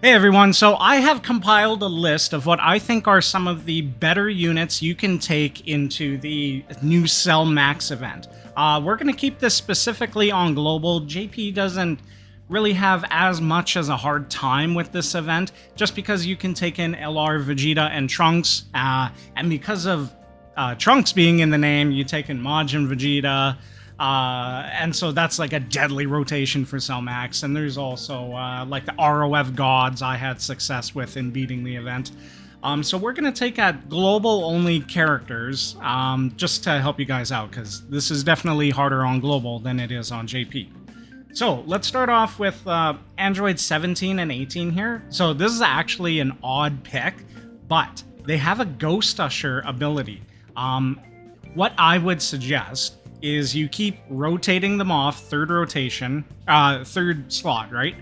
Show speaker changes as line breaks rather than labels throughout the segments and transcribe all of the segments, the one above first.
Hey everyone, so I have compiled a list of what I think are some of the better units you can take into the new Cell Max event. We're going to keep this specifically on global. JP doesn't really have as much as a hard time with this event, just because you can take in LR, Vegeta, and Trunks, and because of Trunks being in the name, you take in Majin Vegeta, and so that's like a deadly rotation for Cell Max. And there's also like the ROF gods I had success with in beating the event. So we're going to take at global only characters just to help you guys out, because this is definitely harder on global than it is on JP. So let's start off with Android 17 and 18 here. So this is actually an odd pick, but they have a Ghost Usher ability. What I would suggest is you keep rotating them off, third slot, right?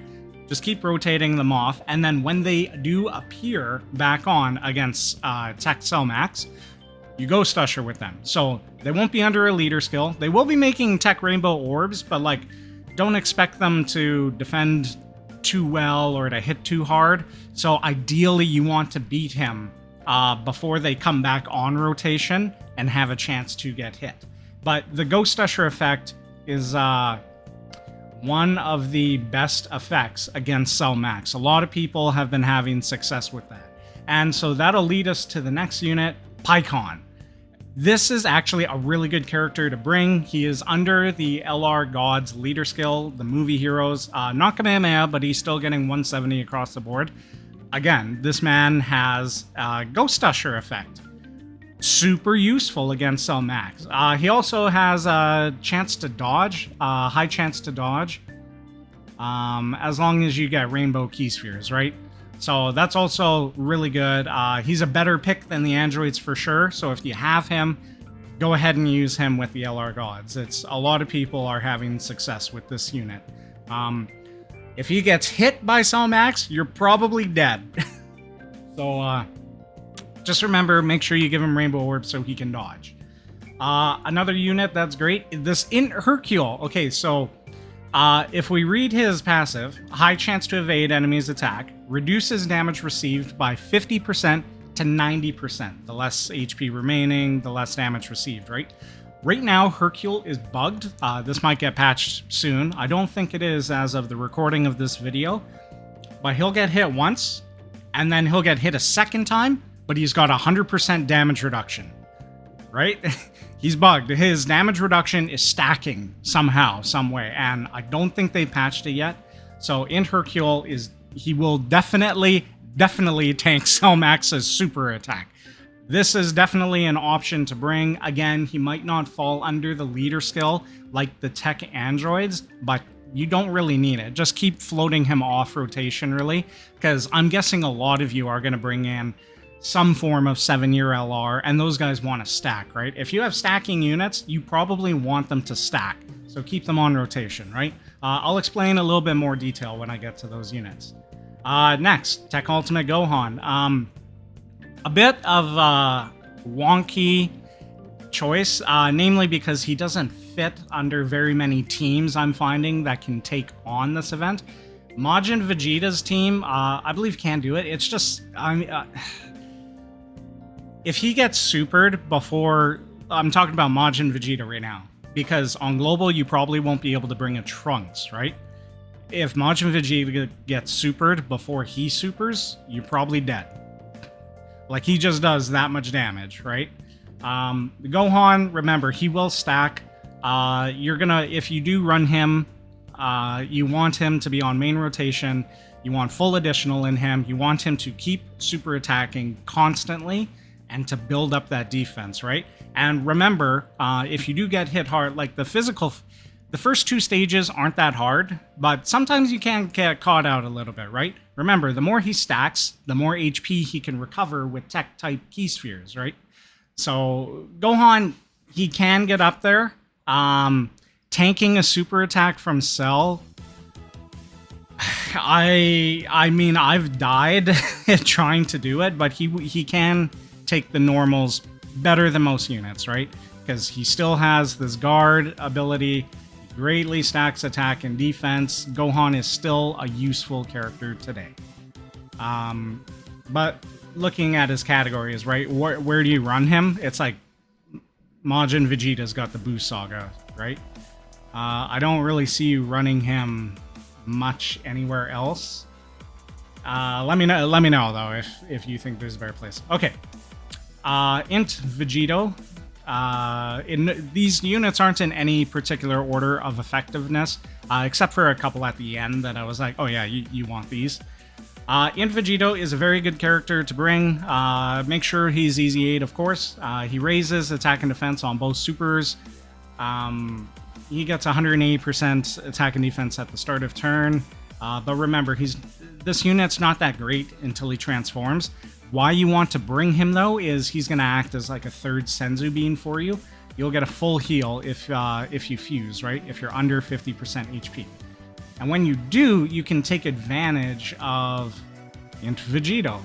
Just keep rotating them off, and then when they do appear back on against Tech Cell Max, you Ghost Usher with them. So they won't be under a leader skill. They will be making Tech Rainbow Orbs, but like, don't expect them to defend too well or to hit too hard. So ideally, you want to beat him before they come back on rotation and have a chance to get hit. But the Ghost Usher effect is one of the best effects against Cell Max. A lot of people have been having success with that. And so that'll lead us to the next unit, Pycon. This is actually a really good character to bring. He is under the LR Gods leader skill, the movie heroes. Not Kamehameha, but he's still getting 170 across the board. Again, this man has a Ghost Usher effect. Super useful against Cell Max. He also has a chance to dodge, high chance to dodge, as long as you get Rainbow Key Spheres, right? So that's also really good. He's a better pick than the androids for sure. So if you have him, go ahead and use him with the LR Gods. It's a lot of people are having success with this unit. If he gets hit by Cell Max, you're probably dead. So just remember, make sure you give him Rainbow Orb so he can dodge. Another unit that's great, this INT Hercule. Okay, so if we read his passive, high chance to evade enemies' attack, reduces damage received by 50% to 90%. The less HP remaining, the less damage received, right? Right now, Hercule is bugged. This might get patched soon. I don't think it is as of the recording of this video, but he'll get hit once, and then he'll get hit a second time, but he's got 100% damage reduction, right? He's bugged. His damage reduction is stacking somehow, some way, and I don't think they patched it yet. So INT Hercule he will definitely tank Cell Max's super attack. This is definitely an option to bring. Again, he might not fall under the leader skill like the tech androids, but you don't really need it. Just keep floating him off rotation, really, because I'm guessing a lot of you are going to bring in some form of 7-year LR, and those guys want to stack, right? If you have stacking units, you probably want them to stack, so keep them on rotation, right? I'll explain a little bit more detail when I get to those units. Next, Tech Ultimate Gohan. A bit of a wonky choice, namely because he doesn't fit under very many teams I'm finding that can take on this event. Majin Vegeta's team, I believe, can do it. It's just, if he gets supered before, I'm talking about Majin Vegeta right now, because on global you probably won't be able to bring a Trunks, right? If Majin Vegeta gets supered before he supers, you're probably dead. Like, he just does that much damage, right? Gohan, remember, he will stack. If you do run him, you want him to be on main rotation. You want full additional in him. You want him to keep super attacking constantly and to build up that defense, right? And remember, if you do get hit hard, like the first two stages aren't that hard, but sometimes you can get caught out a little bit, right? Remember, the more he stacks, the more HP he can recover with tech-type key spheres, right? So Gohan, he can get up there. Tanking a super attack from Cell, I mean, I've died trying to do it, but he can take the normals better than most units, right? Because he still has this guard ability, greatly stacks attack and defense. Gohan is still a useful character today. But looking at his categories, right, where do you run him? It's like Majin Vegeta's got the Boost Saga, right? I don't really see you running him much anywhere else. Let me know though if you think there's a better place. Okay. INT Vegeta. These units aren't in any particular order of effectiveness, except for a couple at the end that I was like, oh yeah, you want these. INT Vegeta is a very good character to bring. Make sure he's easy 8, of course. He raises attack and defense on both supers. He gets 180% attack and defense at the start of turn. But remember, this unit's not that great until he transforms. Why you want to bring him, though, is he's going to act as like a third Senzu Bean for you. You'll get a full heal if you fuse, right? If you're under 50% HP. And when you do, you can take advantage of INT Vegeta.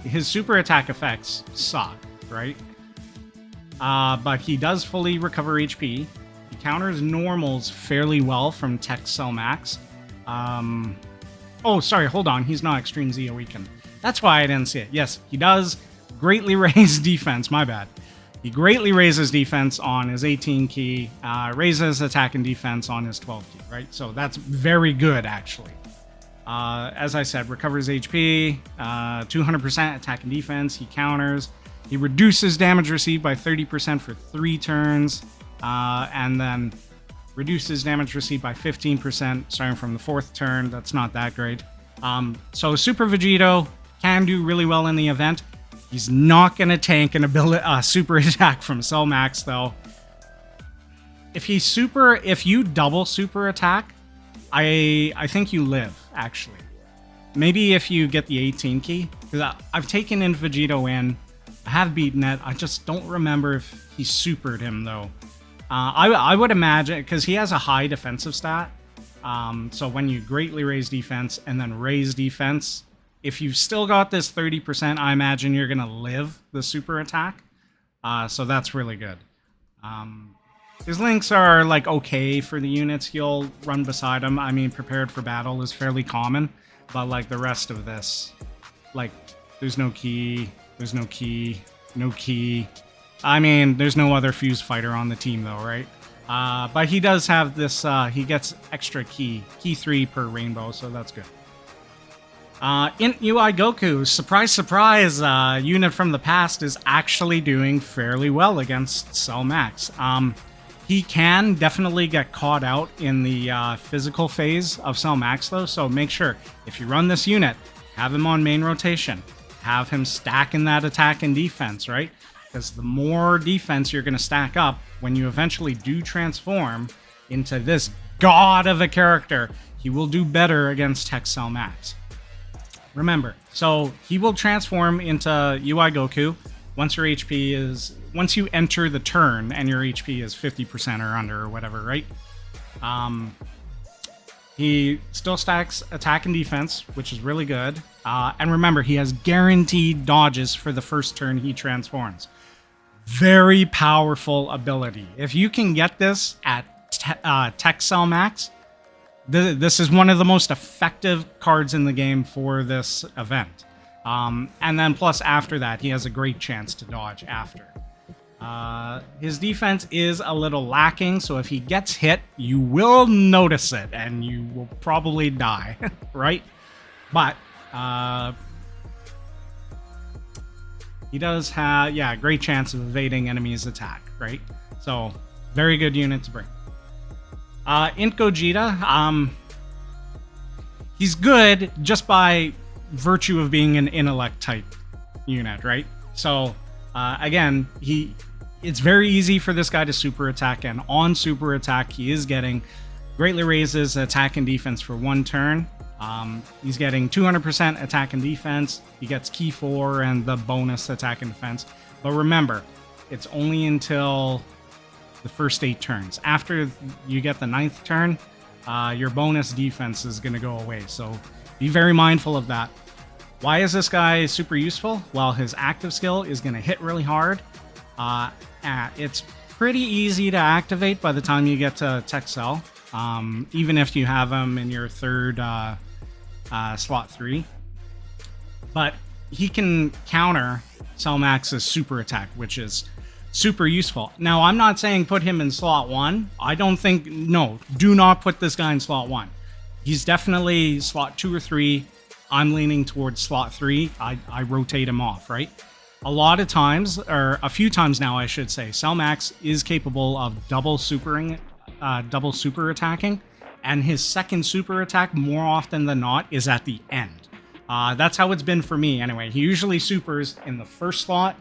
His super attack effects suck, right? But he does fully recover HP. He counters normals fairly well from Tech Cell Max. Oh, sorry, hold on. He's not Extreme Z Awakened. That's why I didn't see it. Yes, he does greatly raise defense. My bad. He greatly raises defense on his 18 key, raises attack and defense on his 12 key, right? So that's very good, actually. As I said, recovers HP, 200% attack and defense. He counters. He reduces damage received by 30% for 3 turns, and then reduces damage received by 15% starting from the 4th turn. That's not that great. So Super Vegeta can do really well in the event. He's not going to tank an super attack from Cell Max, though. If you double super attack, I think you live, actually. Maybe if you get the 18 key. Because I've taken INT Vegeta in. I have beaten it. I just don't remember if he supered him, though. I would imagine, because he has a high defensive stat. So when you greatly raise defense and then raise defense, if you've still got this 30%, I imagine you're going to live the super attack. So that's really good. His links are like okay for the units you'll run beside him. I mean, prepared for battle is fairly common, but like the rest of this, like there's no key, there's no key, no key. I mean, there's no other fuse fighter on the team though, right? But he does have this, he gets extra key 3 per rainbow, so that's good. INT UI Goku, surprise, surprise, unit from the past is actually doing fairly well against Cell Max. He can definitely get caught out in the physical phase of Cell Max though, so make sure, if you run this unit, have him on main rotation. Have him stack in that attack and defense, right? Because the more defense you're going to stack up when you eventually do transform into this god of a character, he will do better against Tech Cell Max. Remember, so he will transform into UI Goku once you enter the turn and your HP is 50% or under or whatever, right? He still stacks attack and defense, which is really good. And remember, he has guaranteed dodges for the first turn he transforms. Very powerful ability. If you can get this at Tech Cell Max, this is one of the most effective cards in the game for this event. And then plus after that, he has a great chance to dodge after. His defense is a little lacking, so if he gets hit, you will notice it, and you will probably die, right? But he does have, yeah, a great chance of evading enemies' attack, right? So, very good unit to bring. INT Gogeta, he's good just by virtue of being an intellect type unit, right? So, again, it's very easy for this guy to super attack, and on super attack, he is getting greatly raises attack and defense for 1 turn. He's getting 200% attack and defense. He gets key 4 and the bonus attack and defense. But remember, it's only until the first 8 turns. After you get the 9th turn, your bonus defense is going to go away. So be very mindful of that. Why is this guy super useful? Well, his active skill is going to hit really hard. It's pretty easy to activate by the time you get to Tech Cell, even if you have him in your 3rd slot 3. but he can counter Cell Max's super attack, which is super useful. Now, I'm not saying put him in slot 1. I don't think, no, do not put this guy in slot 1. He's definitely slot 2 or 3. I'm leaning towards slot 3. I rotate him off, right? A lot of times, or a few times now, I should say, Cell Max is capable of double super attacking, and his second super attack, more often than not, is at the end. That's how it's been for me, anyway. He usually supers in the first slot,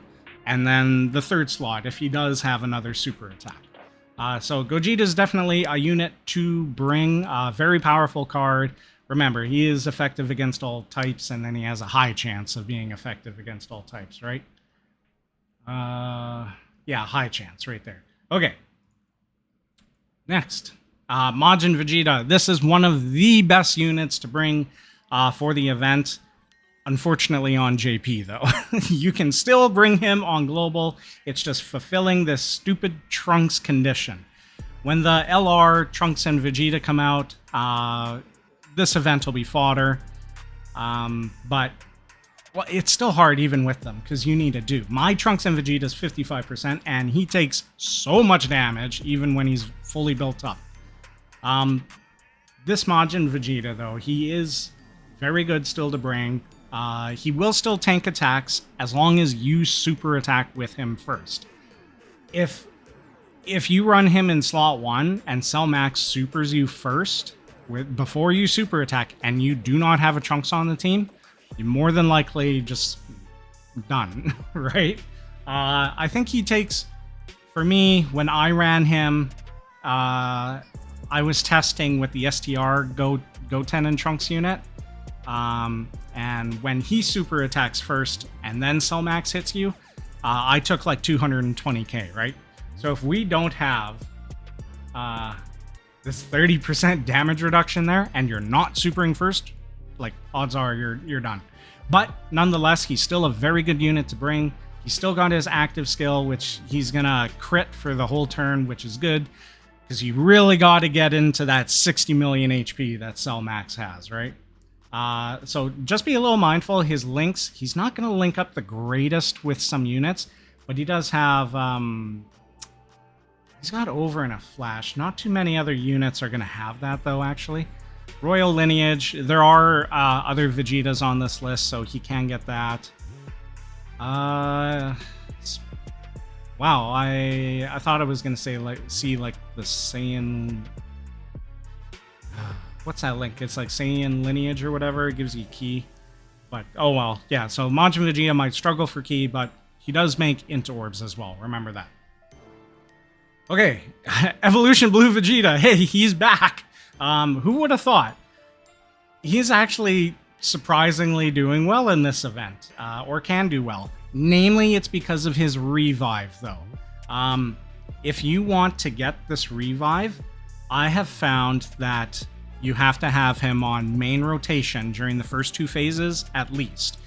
and then the third slot, if he does have another super attack. So Gogeta is definitely a unit to bring, a very powerful card. Remember, he is effective against all types, and then he has a high chance of being effective against all types, right? Yeah, high chance right there. Okay. Next, Majin Vegeta. This is one of the best units to bring for the event. Unfortunately on JP, though. You can still bring him on Global. It's just fulfilling this stupid Trunks condition. When the LR, Trunks, and Vegeta come out, this event will be fodder, but well, it's still hard even with them because you need to do. My Trunks and Vegeta is 55%, and he takes so much damage even when he's fully built up. This Majin Vegeta, though, he is very good still to bring. He will still tank attacks as long as you super attack with him first. If you run him in slot 1 and Cell Max supers you first, before you super attack, and you do not have a Trunks on the team, you're more than likely just done, right? I think he takes, for me, when I ran him, I was testing with the STR Goten and Trunks unit, and when he super attacks first and then Cell Max hits you, I took like 220k, right? So if we don't have this 30% damage reduction there, and you're not supering first, like, odds are you're done. But nonetheless, he's still a very good unit to bring. He's still got his active skill, which he's gonna crit for the whole turn, which is good, because you really got to get into that 60 million HP that Cell Max has, right? So just be a little mindful. His links, he's not gonna link up the greatest with some units, but he does have he's got over in a flash. Not too many other units are going to have that, though, actually. Royal Lineage. There are other Vegetas on this list, so he can get that. Wow, I thought I was going to say, like, see, like, the Saiyan... What's that link? It's like Saiyan Lineage or whatever. It gives you key. But, oh well. Yeah, so Majin Vegeta might struggle for key, but he does make INT orbs as well. Remember that. Okay, Evolution Blue Vegeta. Hey, he's back. Who would have thought? He's actually surprisingly doing well in this event, or can do well. Namely, it's because of his revive, though. If you want to get this revive, I have found that you have to have him on main rotation during the first 2 phases, at least.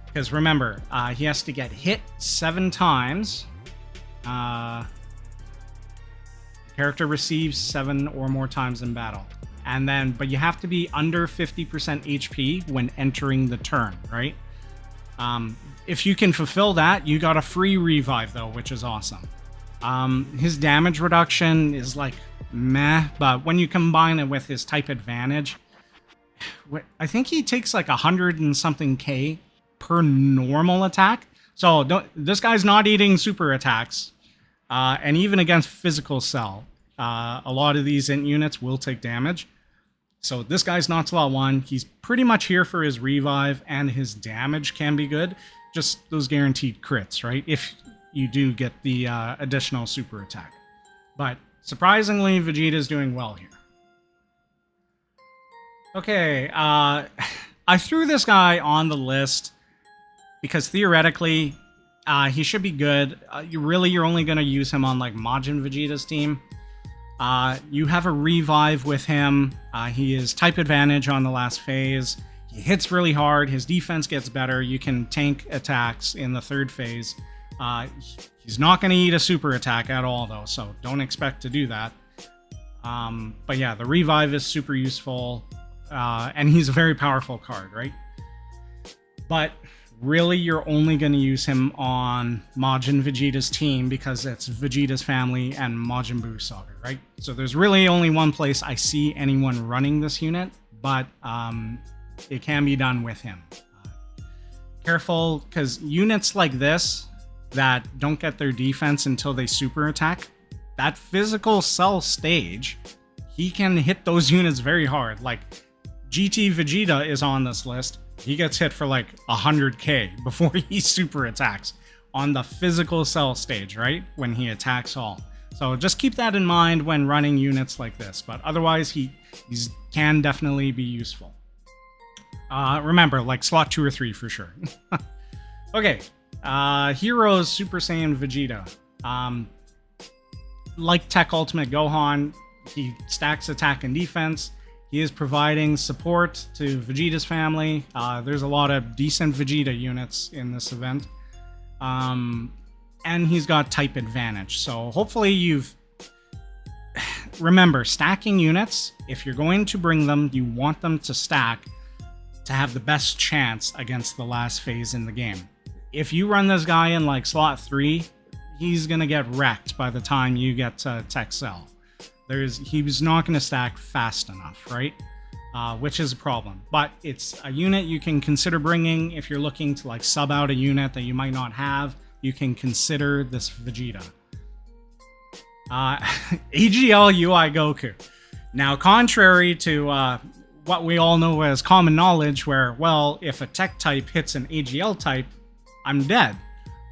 Because remember, he has to get hit 7 times. Character receives 7 or more times in battle. And then, but you have to be under 50% HP when entering the turn, right? If you can fulfill that, you got a free revive, though, which is awesome. His damage reduction is like meh, but when you combine it with his type advantage, I think he takes like 100 and something K per normal attack. So this guy's not eating super attacks. And even against physical Cell, a lot of these INT units will take damage. So this guy's not slot 1. He's pretty much here for his revive, and his damage can be good. Just those guaranteed crits, right? If you do get the additional super attack. But surprisingly, Vegeta's doing well here. Okay, I threw this guy on the list because theoretically, he should be good. You're only going to use him on like Majin Vegeta's team. You have a revive with him. He is type advantage on the last phase. He hits really hard. His defense gets better. You can tank attacks in the 3rd phase. He's not going to eat a super attack at all, though, so don't expect to do that. But yeah, the revive is super useful, and he's a very powerful card, right? But really, you're only going to use him on Majin Vegeta's team because it's Vegeta's family and Majin Buu Saga, right? So there's really only one place I see anyone running this unit, but it can be done with him. Careful, because units like this that don't get their defense until they super attack, that physical cell stage, he can hit those units very hard. Like GT Vegeta is on this list. He gets hit for like 100k before he super attacks on the physical cell stage, right? When he attacks all. So just keep that in mind when running units like this. But otherwise, he can definitely be useful. Remember, like slot 2 or 3 for sure. Okay, Heroes Super Saiyan Vegeta. Like Tech Ultimate Gohan, he stacks attack and defense. He is providing support to Vegeta's family. There's a lot of decent Vegeta units in this event. And he's got type advantage. So hopefully you've... Remember, stacking units, if you're going to bring them, you want them to stack to have the best chance against the last phase in the game. If you run this guy in like slot 3, he's going to get wrecked by the time you get to Tech Cell. He's not going to stack fast enough, right? Which is a problem. But it's a unit you can consider bringing if you're looking to like sub out a unit that you might not have. You can consider this Vegeta. AGL UI Goku. Now, contrary to what we all know as common knowledge, where, well, if a tech type hits an AGL type, I'm dead.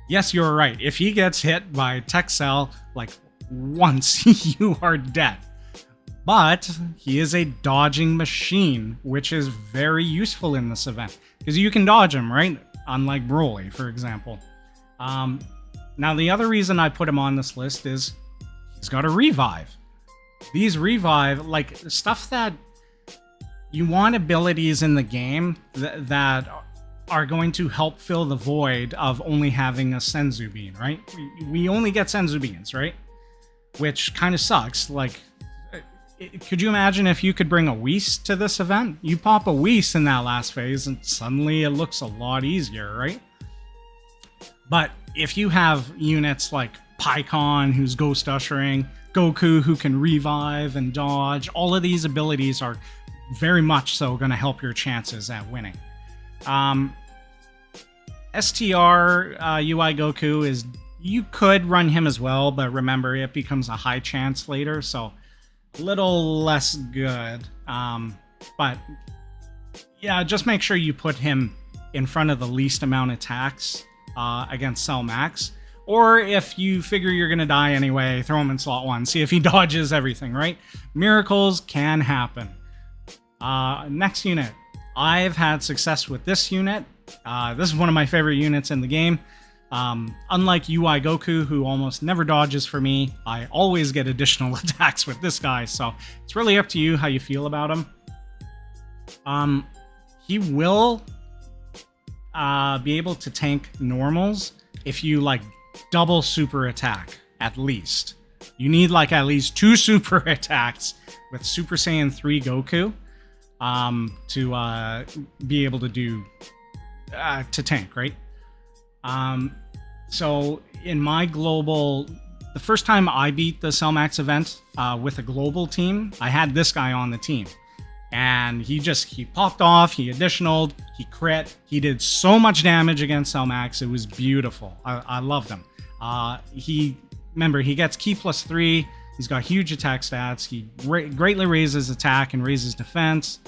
Yes, you're right. If he gets hit by Tech Cell, like, once, you are dead. But he is a dodging machine, which is very useful in this event, because you can dodge him, right? Unlike Broly, for example. Now, the other reason I put him on this list is he's got a revive. These revive, like, stuff that you want abilities in the game that are going to help fill the void of only having a Senzu Bean, right? We only get Senzu Beans, right? Which kind of sucks. Like, could you imagine if you could bring a Whis to this event? You pop a Whis in that last phase and suddenly it looks a lot easier, right? But if you have units like Pikkon, who's ghost ushering, Goku, who can revive and dodge, all of these abilities are very much so going to help your chances at winning. STR UI Goku is... You could run him as well, but remember, it becomes a high chance later, so a little less good. But yeah, just make sure you put him in front of the least amount of attacks against Cell Max. Or if you figure you're going to die anyway, throw him in slot 1. See if he dodges everything, right? Miracles can happen. Next unit. I've had success with this unit. This is one of my favorite units in the game. Unlike UI Goku, who almost never dodges for me, I always get additional attacks with this guy, so it's really up to you how you feel about him. He will be able to tank normals if you, like, double super attack, at least. You need, like, at least 2 super attacks with Super Saiyan 3 Goku to be able to do... to tank, right? So in my global, the first time I beat the Cell Max event with a global team, I had this guy on the team, and he popped off, he additionaled, he crit, he did so much damage against Cell Max. It was beautiful. I loved him. Remember, he gets Ki +3. He's got huge attack stats. He greatly raises attack and raises defense.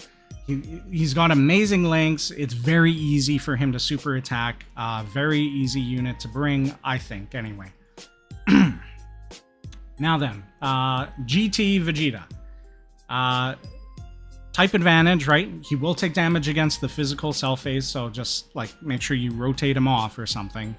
He's got amazing links. It's very easy for him to super attack. Very easy unit to bring, I think, anyway. Now then, GT Vegeta. Type advantage, right? He will take damage against the physical cell phase, so just like make sure you rotate him off or something.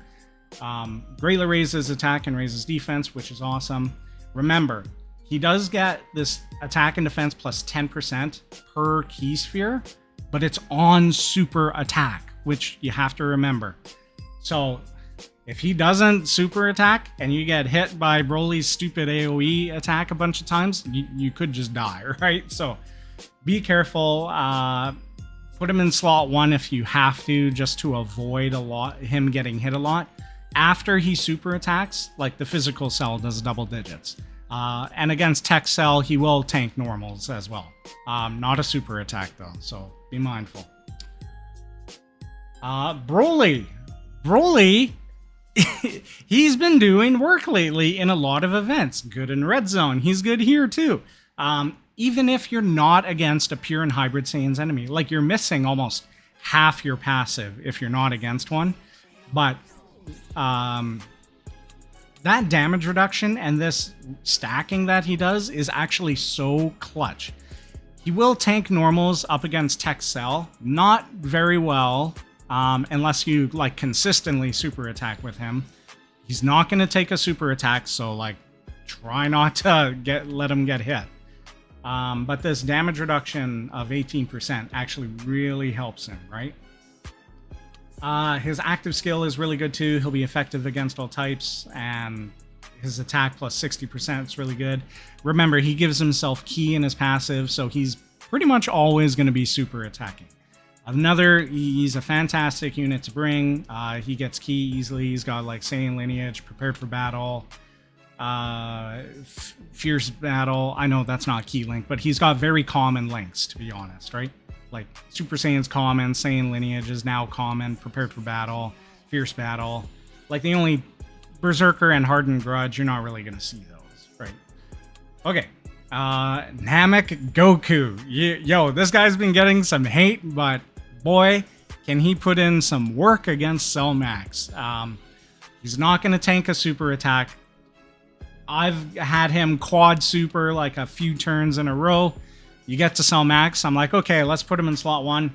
Greatly raises attack and raises defense, which is awesome. Remember, he does get this attack and defense plus 10% per key sphere, but it's on super attack, which you have to remember. So if he doesn't super attack and you get hit by Broly's stupid AoE attack a bunch of times, you could just die, right? So be careful. Put him in slot 1 if you have to, just to avoid him getting hit a lot. After he super attacks, like the physical cell does double digits. And against tech cell, he will tank normals as well. Not a super attack though, so be mindful. Broly. Broly, he's been doing work lately in a lot of events. Good in Red Zone. He's good here too. Even if you're not against a pure and hybrid Saiyan's enemy, like you're missing almost half your passive if you're not against one. But that damage reduction and this stacking that he does is actually so clutch. He will tank normals up against Tech Cell, not very well, unless you like consistently super attack with him. He's not going to take a super attack, so like try not to let him get hit. But this damage reduction of 18% actually really helps him, right? His active skill is really good too. He'll be effective against all types, and his attack plus 60% is really good. Remember, he gives himself ki in his passive, so he's pretty much always going to be super attacking. He's a fantastic unit to bring. He gets ki easily. He's got like Saiyan lineage, prepared for battle, fierce battle. I know that's not key link, but he's got very common links, to be honest, right? Like Super Saiyan's common, Saiyan lineage is now common, prepared for battle, fierce battle. Like the only Berserker and Hardened Grudge, you're not really gonna see those, right? Okay, Namek Goku. Yo, this guy's been getting some hate, but boy, can he put in some work against Cell Max. He's not gonna tank a super attack. I've had him quad super like a few turns in a row. You get to Cell Max, I'm like, okay, let's put him in slot 1.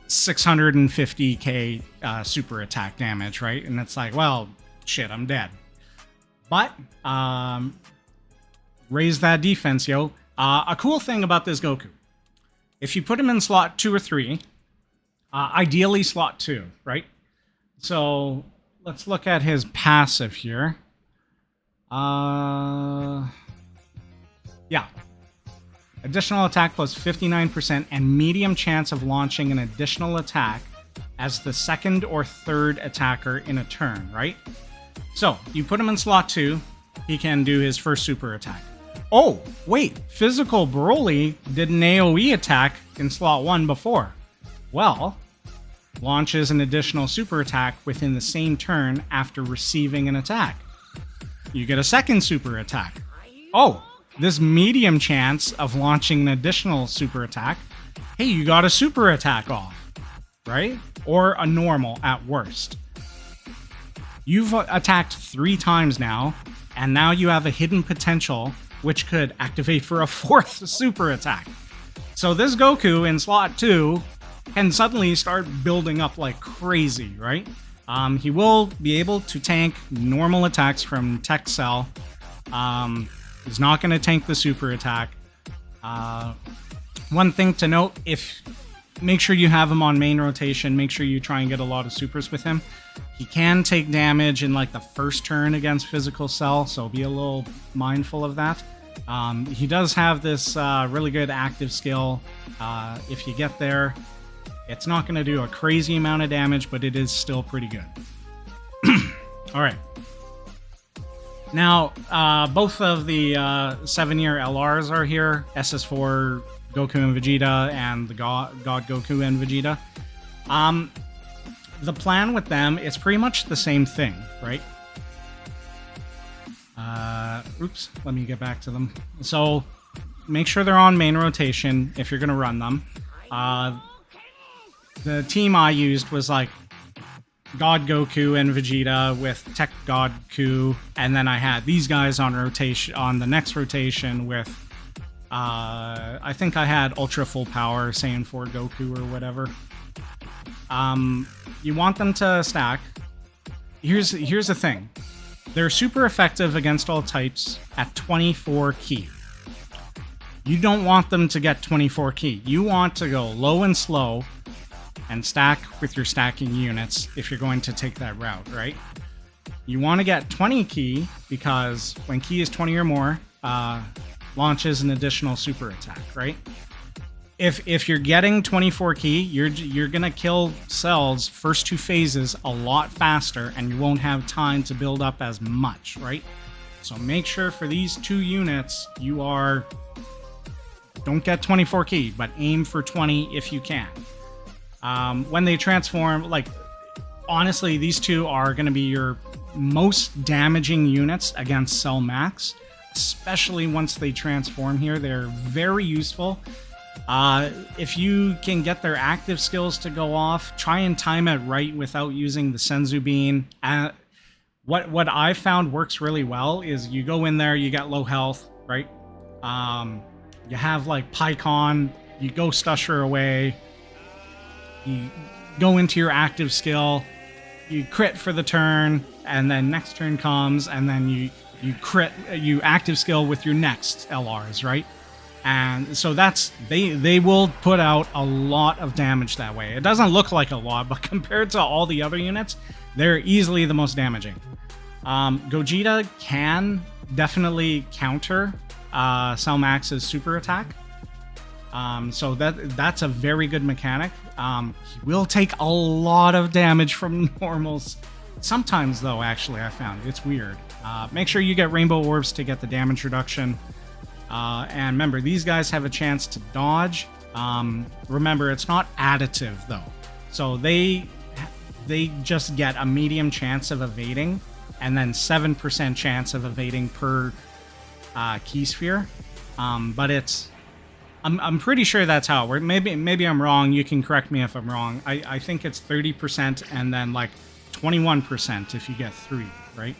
650k super attack damage, right? And it's like, well, shit, I'm dead. But raise that defense, yo. A cool thing about this Goku, if you put him in slot 2 or 3, ideally slot 2, right? So let's look at his passive here. Yeah. Additional attack plus 59% and medium chance of launching an additional attack as the second or third attacker in a turn, right? So, you put him in slot 2, he can do his first super attack. Oh, wait, Physical Broly did an AoE attack in slot 1 before. Well, launches an additional super attack within the same turn after receiving an attack. You get a second super attack. Oh, this medium chance of launching an additional super attack. Hey, you got a super attack off, right? Or a normal at worst. You've attacked 3 times now, and now you have a hidden potential which could activate for a 4th super attack. So this Goku in slot 2 can suddenly start building up like crazy, right? He will be able to tank normal attacks from Tech Cell. He's not going to tank the super attack. One thing to note, make sure you have him on main rotation. Make sure you try and get a lot of supers with him. He can take damage in like the first turn against Physical Cell, so be a little mindful of that. He does have this really good active skill. If you get there, it's not going to do a crazy amount of damage, but it is still pretty good. All right. Now, both of the 7-year LRs are here. SS4 Goku and Vegeta and the God Goku and Vegeta. The plan with them is pretty much the same thing, right? Oops, let me get back to them. So, make sure they're on main rotation if you're going to run them. The team I used was like God Goku and Vegeta with Tech Goku, and then I had these guys on rotation on the next rotation with I think I had Ultra Full Power Saiyan 4 Goku or whatever. You want them to stack. Here's the thing. They're super effective against all types at 24 ki. You don't want them to get 24 ki. You want to go low and slow and stack with your stacking units if you're going to take that route, right? You want to get 20 ki because when ki is 20 or more, launches an additional super attack, right? if you're getting 24 key, you're gonna kill cells first 2 phases a lot faster, and you won't have time to build up as much, right? So make sure for these 2 units don't get 24 key, but aim for 20 if you can. When they transform, like, honestly, these 2 are going to be your most damaging units against Cell Max, especially once they transform here. They're very useful. If you can get their active skills to go off, try and time it right without using the Senzu Bean. What I found works really well is you go in there, you get low health, right? You have like Pycon, you ghost usher away, you go into your active skill, you crit for the turn, and then next turn comes, and then you active skill with your next LRs, right? And so they will put out a lot of damage that way. It doesn't look like a lot, but compared to all the other units, they're easily the most damaging. Gogeta can definitely counter Cell Max's super attack. So that's a very good mechanic. He will take a lot of damage from normals. Sometimes, though, actually, I found it's weird. Make sure you get Rainbow Orbs to get the damage reduction. And remember, these guys have a chance to dodge. Remember, it's not additive, though. So they just get a medium chance of evading, and then 7% chance of evading per key sphere. But it's... I'm pretty sure that's how it works. Maybe I'm wrong. You can correct me if I'm wrong. I think it's 30% and then like 21% if you get 3, right?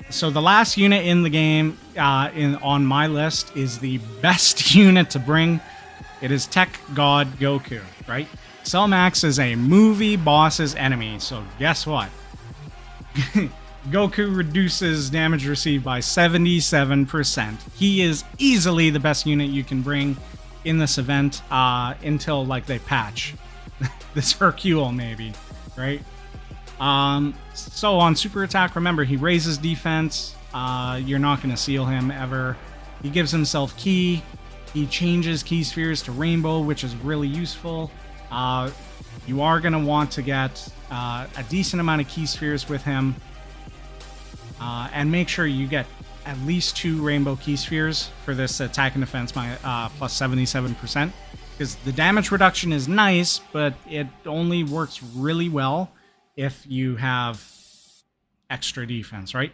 So the last unit in the game on my list is the best unit to bring. It is Tech God Goku, right? Cell Max is a movie boss's enemy, so guess what? Goku reduces damage received by 77%. He is easily the best unit you can bring in this event until like they patch this Hercule maybe, right? So on super attack, remember he raises defense. You're not going to seal him ever. He gives himself ki. He changes key spheres to rainbow, which is really useful. You are going to want to get a decent amount of key spheres with him. And make sure you get at least 2 rainbow key spheres for this attack and defense plus 77%. Because the damage reduction is nice, but it only works really well if you have extra defense, right?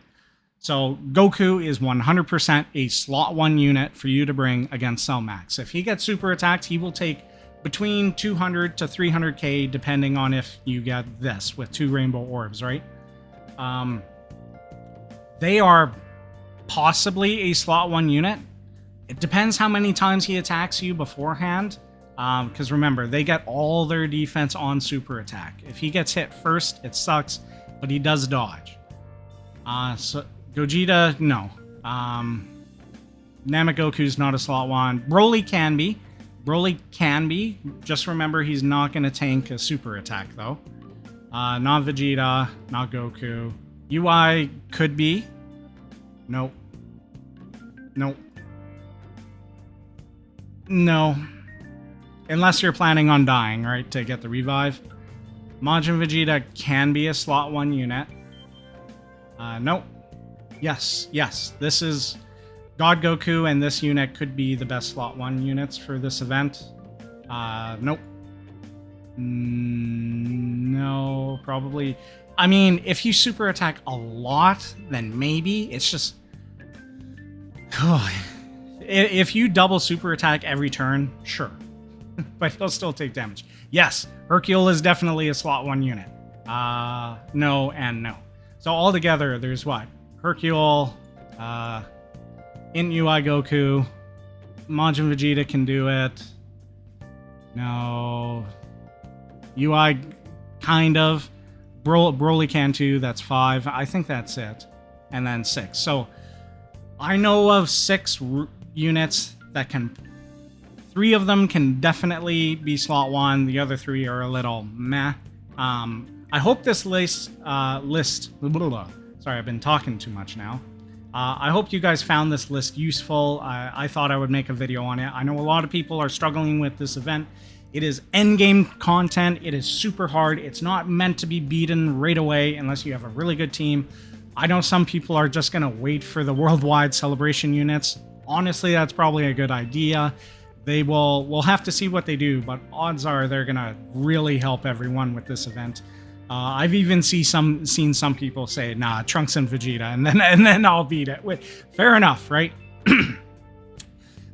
So Goku is 100% a slot 1 unit for you to bring against Cell Max. If he gets super attacked, he will take between 200 to 300k, depending on if you get this with 2 rainbow orbs, right? They are possibly a slot 1 unit. It depends how many times he attacks you beforehand. Because remember, they get all their defense on super attack. If he gets hit first, it sucks, but he does dodge. So Gogeta, no. Namek Goku's not a slot 1. Broly can be. Just remember, he's not going to tank a super attack, though. Not Vegeta, not Goku. UI could be. Nope. No. Unless you're planning on dying, right, to get the revive. Majin Vegeta can be a slot 1 unit. Nope. Yes. This is God Goku, and this unit could be the best slot 1 units for this event. Nope. No, probably. I mean, if you super attack a lot, then maybe. It's just... if you double super attack every turn, sure. But he'll still take damage. Yes, Hercule is definitely a slot 1 unit. No and no. So altogether, there's what? Hercule, INT Goku, Majin Vegeta can do it. No. UI, kind of. Broly can too, that's 5. I think that's it. And then 6. So I know of 6 units that can... 3 of them can definitely be slot 1. The other 3 are a little meh. I hope this list... Sorry, I've been talking too much now. I hope you guys found this list useful. I thought I would make a video on it. I know a lot of people are struggling with this event. It is endgame content. It is super hard. It's not meant to be beaten right away unless you have a really good team. I know some people are just going to wait for the worldwide celebration units. Honestly, that's probably a good idea. We'll have to see what they do, but odds are they're going to really help everyone with this event. I've even seen some people say, nah, Trunks and Vegeta, and then I'll beat it. Fair enough, right?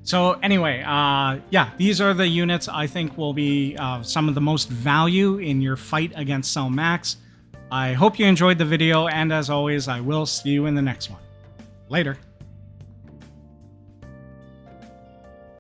So anyway, yeah, these are the units I think will be some of the most value in your fight against Cell Max. I hope you enjoyed the video, and as always, I will see you in the next one. Later.